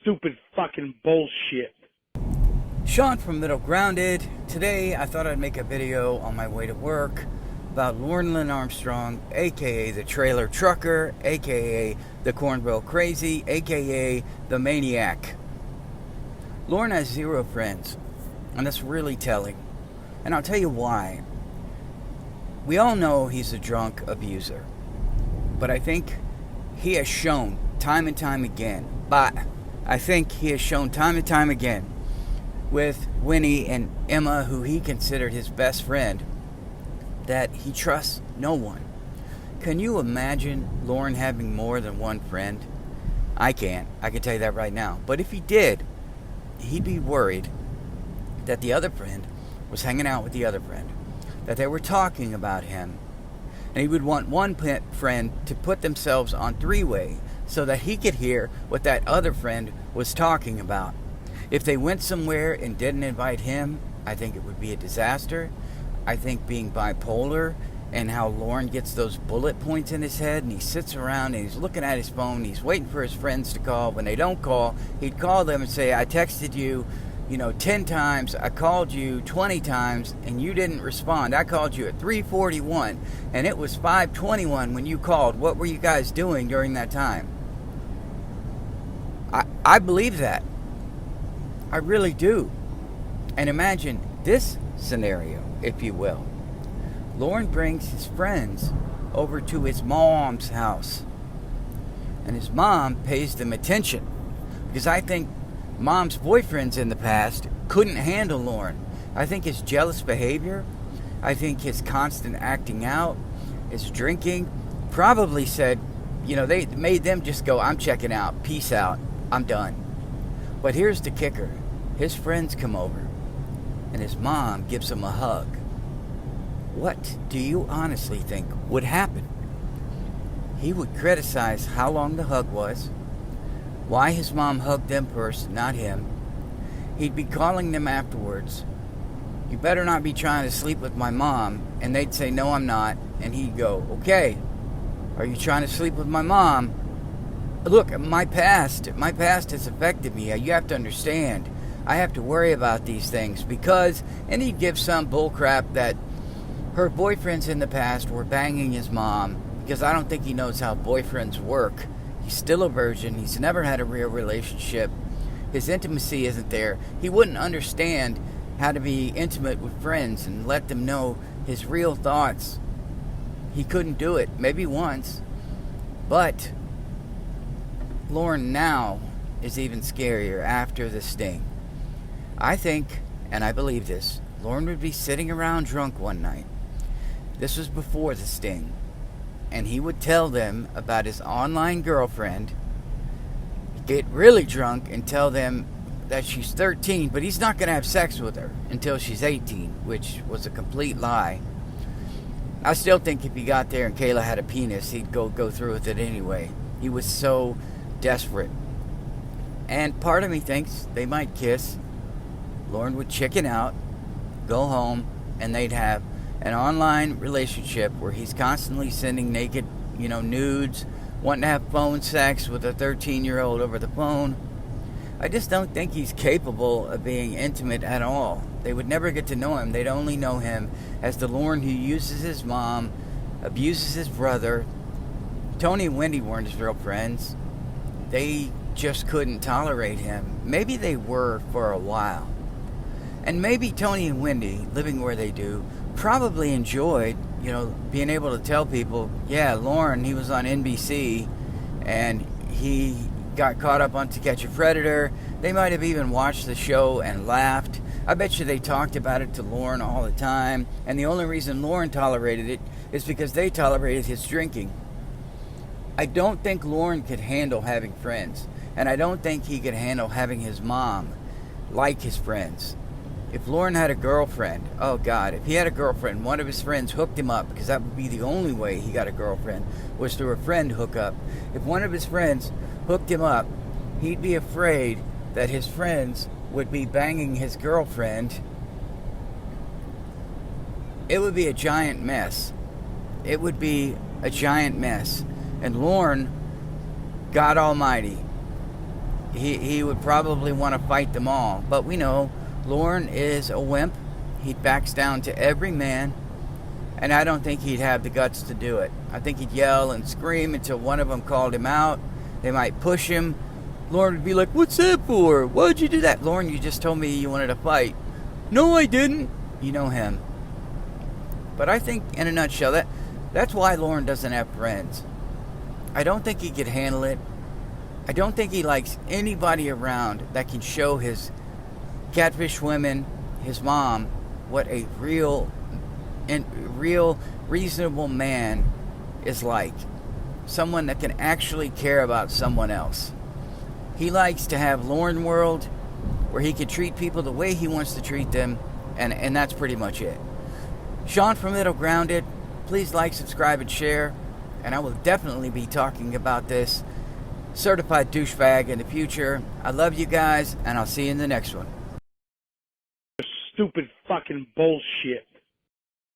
stupid fucking bullshit. Sean from Middle Grounded. Today I thought I'd make a video on my way to work about Lorne Armstrong, aka the Trailer Trucker, aka the Cornrow Crazy, aka the Maniac. Lorne has 0 friends, and that's really telling. And I'll tell you why. We all know he's a drunk abuser, but I think he has shown time and time again with Winnie and Emma, who he considered his best friend, that he trusts no one. Can you imagine Lorne having more than one friend? I can't. I can tell you that right now. But if he did, he'd be worried that the other friend was hanging out with the other friend, that they were talking about him, and he would want one friend to put themselves on 3-way so that he could hear what that other friend was talking about. If they went somewhere and didn't invite him, I think it would be a disaster. I think being bipolar and how Lorne gets those bullet points in his head and he sits around and he's looking at his phone, he's waiting for his friends to call. When they don't call, he'd call them and say, I texted you, 10 times, I called you 20 times, and you didn't respond. I called you at 3:41, and it was 5:21 when you called. What were you guys doing during that time? I believe that. I really do. And imagine this scenario, if you will. Lorne brings his friends over to his mom's house, and his mom pays them attention, because I think mom's boyfriends in the past couldn't handle Lorne. I think his jealous behavior, I think his constant acting out, his drinking, probably said, they made them just go, I'm checking out, peace out, I'm done. But here's the kicker. His friends come over, and his mom gives him a hug. What do you honestly think would happen? He would criticize how long the hug was, why his mom hugged them first, not him. He'd be calling them afterwards. You better not be trying to sleep with my mom. And they'd say, no, I'm not. And he'd go, okay, are you trying to sleep with my mom? Look, my past has affected me. You have to understand. I have to worry about these things because, and he'd give some bullcrap that her boyfriends in the past were banging his mom, because I don't think he knows how boyfriends work. He's still a virgin. He's never had a real relationship. His intimacy isn't there. He wouldn't understand how to be intimate with friends and let them know his real thoughts. He couldn't do it. Maybe once. But Lorne now is even scarier after the sting. I think, and I believe this, Lorne would be sitting around drunk one night. This was before the sting. And he would tell them about his online girlfriend, get really drunk and tell them that she's 13, but he's not going to have sex with her until she's 18, which was a complete lie. I still think if he got there and Kayla had a penis, he'd go through with it anyway. He was so desperate. And part of me thinks they might kiss. Lorne would chicken out, go home, and they'd have an online relationship where he's constantly sending naked, nudes, wanting to have phone sex with a 13-year-old over the phone. I just don't think he's capable of being intimate at all. They would never get to know him. They'd only know him as the Lorne who uses his mom, abuses his brother. Tony and Wendy weren't his real friends. They just couldn't tolerate him. Maybe they were for a while. And maybe Tony and Wendy, living where they do, probably enjoyed, being able to tell people, yeah, Lorne, he was on NBC, and he got caught up on To Catch a Predator. They might have even watched the show and laughed. I bet you they talked about it to Lorne all the time, and the only reason Lorne tolerated it is because they tolerated his drinking. I don't think Lorne could handle having friends, and I don't think he could handle having his mom like his friends. If Lorne had a girlfriend, oh God, if he had a girlfriend, one of his friends hooked him up, because that would be the only way he got a girlfriend, was through a friend hookup. If one of his friends hooked him up, he'd be afraid that his friends would be banging his girlfriend. It would be a giant mess. It would be a giant mess. And Lorne, God Almighty, he would probably want to fight them all. But we know Lorne is a wimp. He backs down to every man, and I don't think he'd have the guts to do it. I think he'd yell and scream until one of them called him out. They might push him. Lorne would be like, "What's that for? Why'd you do that?" "Lorne, you just told me you wanted to fight." "No, I didn't." You know him. But I think, in a nutshell, that's why Lorne doesn't have friends. I don't think he could handle it. I don't think he likes anybody around that can show his catfish women, his mom, what a real reasonable man is like. Someone that can actually care about someone else. He likes to have Lorne World, where he can treat people the way he wants to treat them, and that's pretty much it. Sean from Middle Grounded, please like, subscribe, and share, and I will definitely be talking about this certified douchebag in the future. I love you guys, and I'll see you in the next one. Stupid fucking bullshit.